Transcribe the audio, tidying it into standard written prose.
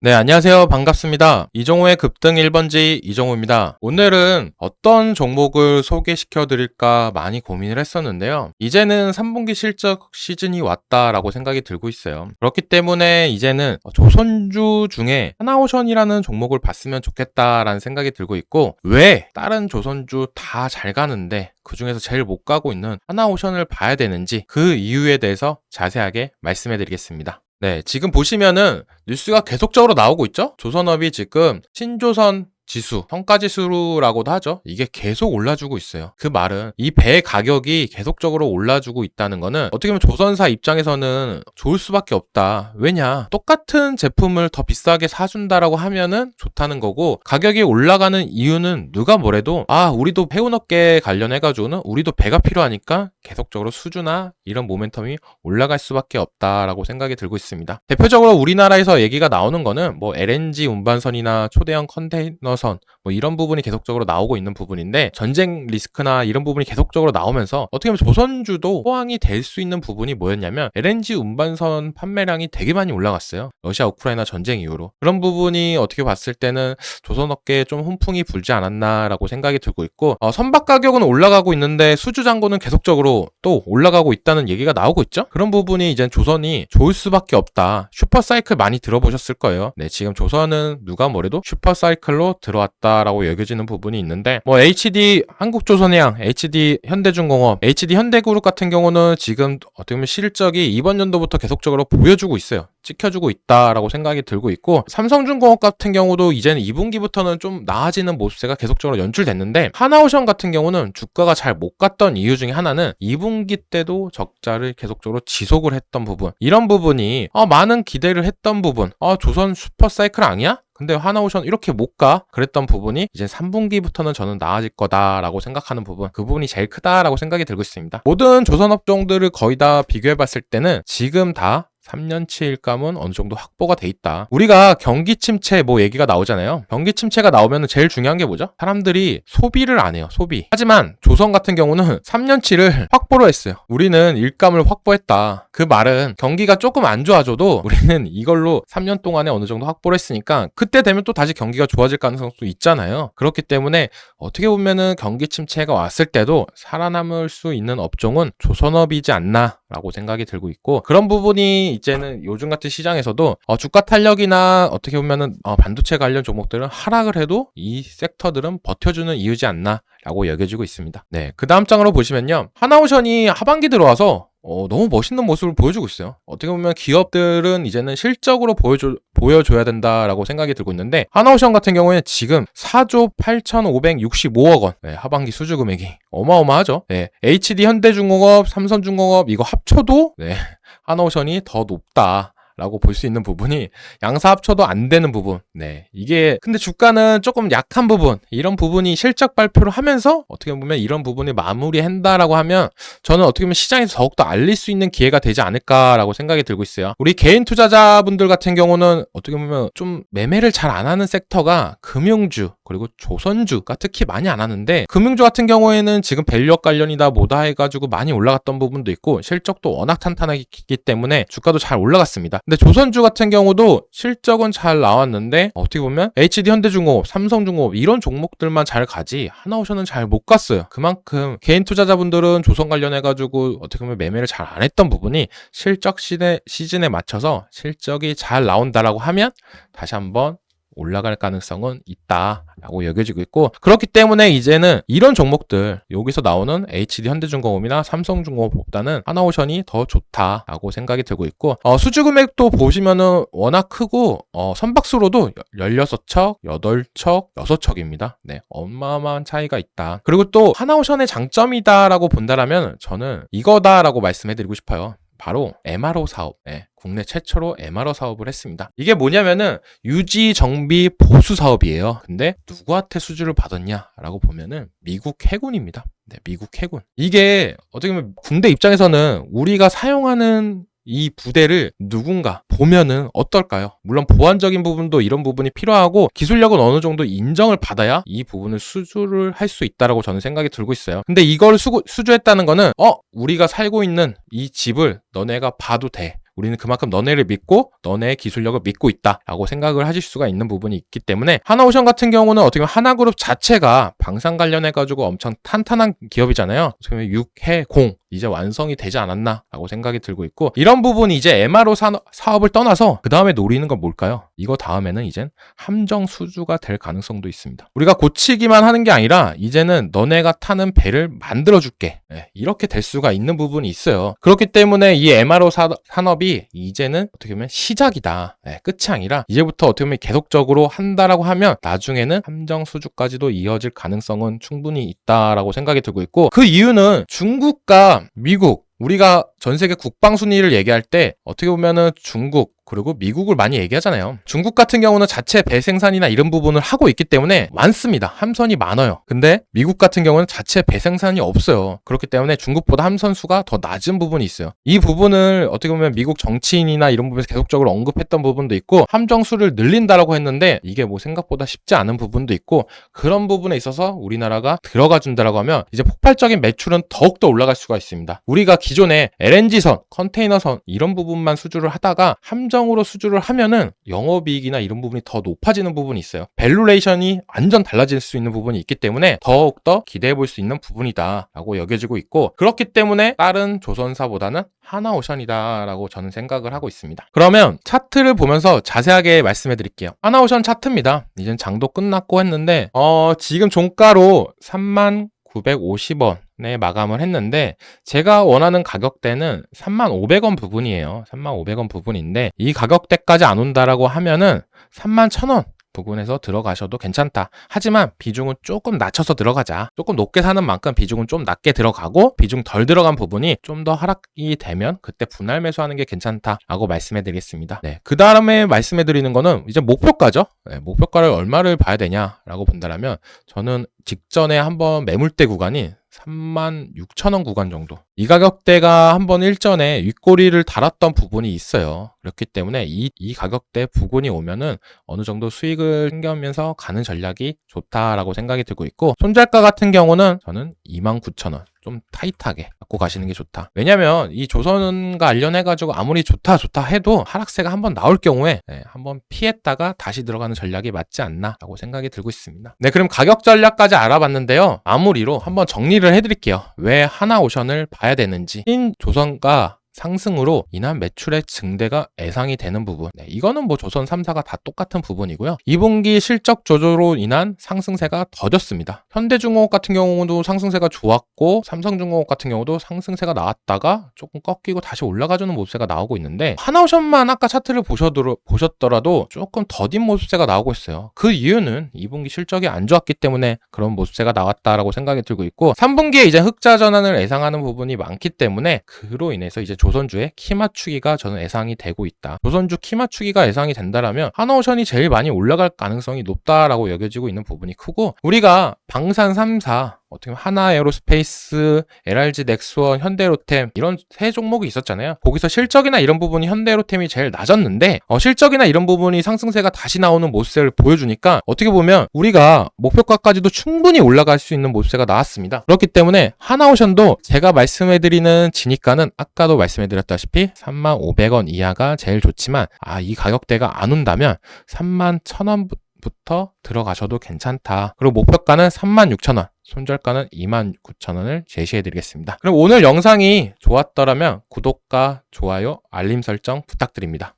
네, 안녕하세요. 반갑습니다. 이종호의 급등 1번지 이종호입니다. 오늘은 어떤 종목을 소개시켜 드릴까 많이 고민을 했었는데요. 이제는 3분기 실적 시즌이 왔다라고 생각이 들고 있어요. 그렇기 때문에 이제는 조선주 중에 하나오션이라는 종목을 봤으면 좋겠다라는 생각이 들고 있고, 왜 다른 조선주 다 잘 가는데 그 중에서 제일 못 가고 있는 하나오션을 봐야 되는지 그 이유에 대해서 자세하게 말씀해 드리겠습니다. 네, 지금 보시면은 뉴스가 계속적으로 나오고 있죠? 조선업이 지금 신조선 지수, 성과지수라고도 하죠. 이게 계속 올라주고 있어요. 그 말은 이 배 가격이 계속적으로 올라주고 있다는 거는 어떻게 보면 조선사 입장에서는 좋을 수밖에 없다. 왜냐? 똑같은 제품을 더 비싸게 사준다라고 하면은 좋다는 거고, 가격이 올라가는 이유는 누가 뭐래도 우리도 해운업계 관련해가지고는 우리도 배가 필요하니까 계속적으로 수주나 이런 모멘텀이 올라갈 수밖에 없다라고 생각이 들고 있습니다. 대표적으로 우리나라에서 얘기가 나오는 거는 뭐 LNG 운반선이나 초대형 컨테이너 선 이런 부분이 계속적으로 나오고 있는 부분인데, 전쟁 리스크나 이런 부분이 계속적으로 나오면서 어떻게 보면 조선주도 호황이 될 수 있는 부분이 뭐였냐면 LNG 운반선 판매량이 되게 많이 올라갔어요. 러시아 우크라이나 전쟁 이후로. 그런 부분이 어떻게 봤을 때는 조선업계에 좀 훈풍이 불지 않았나라고 생각이 들고 있고, 선박 가격은 올라가고 있는데 수주 잔고는 계속적으로 또 올라가고 있다는 얘기가 나오고 있죠. 그런 부분이 이제 조선이 좋을 수밖에 없다. 슈퍼사이클 많이 들어보셨을 거예요. 네, 지금 조선은 누가 뭐래도 슈퍼사이클로 들어왔다라고 여겨지는 부분이 있는데, HD 한국조선해양, HD 현대중공업, HD 현대그룹 같은 경우는 지금 어떻게 보면 실적이 이번 연도부터 계속적으로 보여주고 있어요. 찍혀주고 있다라고 생각이 들고 있고, 삼성중공업 같은 경우도 이제는 2분기부터는 좀 나아지는 모습세가 계속적으로 연출됐는데, 하나오션 같은 경우는 주가가 잘 못 갔던 이유 중에 하나는 2분기 때도 적자를 계속적으로 지속을 했던 부분, 이런 부분이 많은 기대를 했던 부분, 조선 슈퍼사이클 아니야? 근데 하나오션 이렇게 못 가? 그랬던 부분이 이제 3분기부터는 저는 나아질 거다라고 생각하는 부분, 그 부분이 제일 크다라고 생각이 들고 있습니다. 모든 조선업종들을 거의 다 비교해봤을 때는 지금 다 3년치 일감은 어느 정도 확보가 돼 있다. 우리가 경기 침체 얘기가 나오잖아요. 경기 침체가 나오면 제일 중요한 게 뭐죠? 사람들이 소비를 안 해요. 소비. 하지만 조선 같은 경우는 3년치를 확보를 했어요. 우리는 일감을 확보했다. 그 말은 경기가 조금 안 좋아져도 우리는 이걸로 3년 동안에 어느 정도 확보를 했으니까 그때 되면 또 다시 경기가 좋아질 가능성도 있잖아요. 그렇기 때문에 어떻게 보면은 경기 침체가 왔을 때도 살아남을 수 있는 업종은 조선업이지 않나 라고 생각이 들고 있고, 그런 부분이 이제는 요즘 같은 시장에서도 주가 탄력이나 어떻게 보면은 반도체 관련 종목들은 하락을 해도 이 섹터들은 버텨주는 이유지 않나 라고 여겨지고 있습니다. 네, 그 다음 장으로 보시면요, 하나오션이 하반기 들어와서 너무 멋있는 모습을 보여주고 있어요. 어떻게 보면 기업들은 이제는 실적으로 보여줘야 된다라고 생각이 들고 있는데, 하나오션 같은 경우에 지금 4조 8,565억 원, 네, 하반기 수주 금액이 어마어마하죠. 네, HD 현대중공업, 삼성중공업 이거 합쳐도 하나오션이 더 높다 라고 볼 수 있는 부분이, 양사 합쳐도 안 되는 부분. 네, 이게 근데 주가는 조금 약한 부분, 이런 부분이 실적 발표를 하면서 어떻게 보면 이런 부분을 마무리한다라고 하면 저는 어떻게 보면 시장에서 더욱더 알릴 수 있는 기회가 되지 않을까라고 생각이 들고 있어요. 우리 개인 투자자분들 같은 경우는 어떻게 보면 좀 매매를 잘 안 하는 섹터가 금융주 그리고 조선주가 특히 많이 안 하는데, 금융주 같은 경우에는 지금 밸류업 관련이다 뭐다 해가지고 많이 올라갔던 부분도 있고 실적도 워낙 탄탄하기 때문에 주가도 잘 올라갔습니다. 근데 조선주 같은 경우도 실적은 잘 나왔는데 어떻게 보면 HD 현대중공업, 삼성중공업 이런 종목들만 잘 가지 하나오션은 잘 못 갔어요. 그만큼 개인 투자자분들은 조선 관련해가지고 어떻게 보면 매매를 잘 안 했던 부분이 실적 시즌에 맞춰서 실적이 잘 나온다라고 하면 다시 한번 올라갈 가능성은 있다라고 여겨지고 있고, 그렇기 때문에 이제는 이런 종목들, 여기서 나오는 HD 현대중공업이나 삼성중공업보다는 하나오션이 더 좋다라고 생각이 들고 있고, 수주 금액도 보시면은 워낙 크고 선박수로도 16척, 8척, 6척입니다. 네, 어마어마한 차이가 있다. 그리고 또 하나오션의 장점이다라고 본다라면 저는 이거다라고 말씀해드리고 싶어요. 바로 MRO 사업. 국내 최초로 MRO 사업을 했습니다. 이게 뭐냐면은 유지, 정비, 보수 사업이에요. 근데 누구한테 수주를 받았냐라고 보면은 미국 해군입니다. 네, 미국 해군. 이게 어떻게 보면 군대 입장에서는 우리가 사용하는 이 부대를 누군가 보면은 어떨까요? 물론 보안적인 부분도 이런 부분이 필요하고 기술력은 어느 정도 인정을 받아야 이 부분을 수주를 할 수 있다라고 저는 생각이 들고 있어요. 근데 이걸 수주했다는 거는 우리가 살고 있는 이 집을 너네가 봐도 돼. 우리는 그만큼 너네를 믿고 너네의 기술력을 믿고 있다라고 생각을 하실 수가 있는 부분이 있기 때문에 하나오션 같은 경우는 어떻게 보면 하나그룹 자체가 방산 관련해가지고 엄청 탄탄한 기업이잖아요. 어떻게 보면 6해 공 이제 완성이 되지 않았나라고 생각이 들고 있고, 이런 부분이 이제 MRO 사업을 떠나서 그 다음에 노리는 건 뭘까요? 이거 다음에는 이젠 함정 수주가 될 가능성도 있습니다. 우리가 고치기만 하는 게 아니라 이제는 너네가 타는 배를 만들어줄게, 이렇게 될 수가 있는 부분이 있어요. 그렇기 때문에 이 MRO 산업이 이제는 어떻게 보면 시작이다, 끝이 아니라 이제부터 어떻게 보면 계속적으로 한다라고 하면 나중에는 함정 수주까지도 이어질 가능성은 충분히 있다라고 생각이 들고 있고, 그 이유는 중국과 미국, 우리가 전 세계 국방 순위를 얘기할 때 어떻게 보면은 중국 그리고 미국을 많이 얘기하잖아요. 중국 같은 경우는 자체 배 생산이나 이런 부분을 하고 있기 때문에 많습니다. 함선이 많아요. 근데 미국 같은 경우는 자체 배 생산이 없어요. 그렇기 때문에 중국보다 함선 수가 더 낮은 부분이 있어요. 이 부분을 어떻게 보면 미국 정치인이나 이런 부분에서 계속적으로 언급했던 부분도 있고, 함정 수를 늘린다라고 했는데 이게 뭐 생각보다 쉽지 않은 부분도 있고, 그런 부분에 있어서 우리나라가 들어가 준다라고 하면 이제 폭발적인 매출은 더욱더 올라갈 수가 있습니다. 우리가 기존에 LNG선, 컨테이너선 이런 부분만 수주를 하다가 함정으로 수주를 하면은 영업이익이나 이런 부분이 더 높아지는 부분이 있어요. 밸류레이션이 완전 달라질 수 있는 부분이 있기 때문에 더욱더 기대해 볼 수 있는 부분이다 라고 여겨지고 있고, 그렇기 때문에 다른 조선사보다는 하나오션이다 라고 저는 생각을 하고 있습니다. 그러면 차트를 보면서 자세하게 말씀해 드릴게요. 하나오션 차트입니다. 이젠 장도 끝났고 했는데 지금 종가로 39,950원에 마감을 했는데, 제가 원하는 가격대는 35,000원 부분이에요. 35,000원 부분인데 이 가격대까지 안 온다라고 하면은 31,000원 부분에서 들어가셔도 괜찮다. 하지만 비중은 조금 낮춰서 들어가자. 조금 높게 사는 만큼 비중은 좀 낮게 들어가고, 비중 덜 들어간 부분이 좀 더 하락이 되면 그때 분할 매수하는 게 괜찮다라고 말씀해 드리겠습니다. 그 다음에 말씀해 드리는 거는 이제 목표가죠. 목표가를 얼마를 봐야 되냐라고 본다면 저는 직전에 한번 매물대 구간이 36,000원 구간 정도, 이 가격대가 한번 일전에 윗꼬리를 달았던 부분이 있어요. 그렇기 때문에 이 가격대 부근이 오면은 어느 정도 수익을 챙겨면서 가는 전략이 좋다라고 생각이 들고 있고, 손절가 같은 경우는 저는 29,000원 좀 타이트하게 갖고 가시는 게 좋다. 왜냐면 이 조선과 관련해가지고 아무리 좋다 해도 하락세가 한번 나올 경우에 한번 피했다가 다시 들어가는 전략이 맞지 않나 라고 생각이 들고 있습니다. 그럼 가격 전략까지 알아봤는데요, 마무리로 한번 정리를 해드릴게요. 왜 하나오션을 봐야 되는지. 신조선가 상승으로 인한 매출의 증대가 예상이 되는 부분, 이거는 뭐 조선 3사가 다 똑같은 부분이고요. 2분기 실적 조조로 인한 상승세가 더뎠습니다. 현대중공업 같은 경우도 상승세가 좋았고, 삼성중공업 같은 경우도 상승세가 나왔다가 조금 꺾이고 다시 올라가주는 모습세가 나오고 있는데, 하나오션만 아까 차트를 보셨더라도 조금 더딘 모습세가 나오고 있어요. 그 이유는 2분기 실적이 안 좋았기 때문에 그런 모습세가 나왔다라고 생각이 들고 있고, 3분기에 이제 흑자 전환을 예상하는 부분이 많기 때문에 그로 인해서 이제 조선주의 키 맞추기가 저는 예상이 되고 있다. 조선주 키 맞추기가 예상이 된다라면 하나오션이 제일 많이 올라갈 가능성이 높다라고 여겨지고 있는 부분이 크고, 우리가 방산 3사 어떻게 보면 하나에어로스페이스, LRG 넥스원, 현대로템 이런 세 종목이 있었잖아요. 거기서 실적이나 이런 부분이 현대로템이 제일 낮았는데 실적이나 이런 부분이 상승세가 다시 나오는 모습을 보여주니까 어떻게 보면 우리가 목표가까지도 충분히 올라갈 수 있는 모습세가 나왔습니다. 그렇기 때문에 하나오션도 제가 말씀해드리는 진입가는 아까도 말씀해드렸다시피 31,500원 이하가 제일 좋지만 이 가격대가 안 온다면 31,000원부터 들어가셔도 괜찮다. 그리고 목표가는 36,000원, 손절가는 29,000원을 제시해드리겠습니다. 그럼 오늘 영상이 좋았더라면 구독과 좋아요, 알림 설정 부탁드립니다.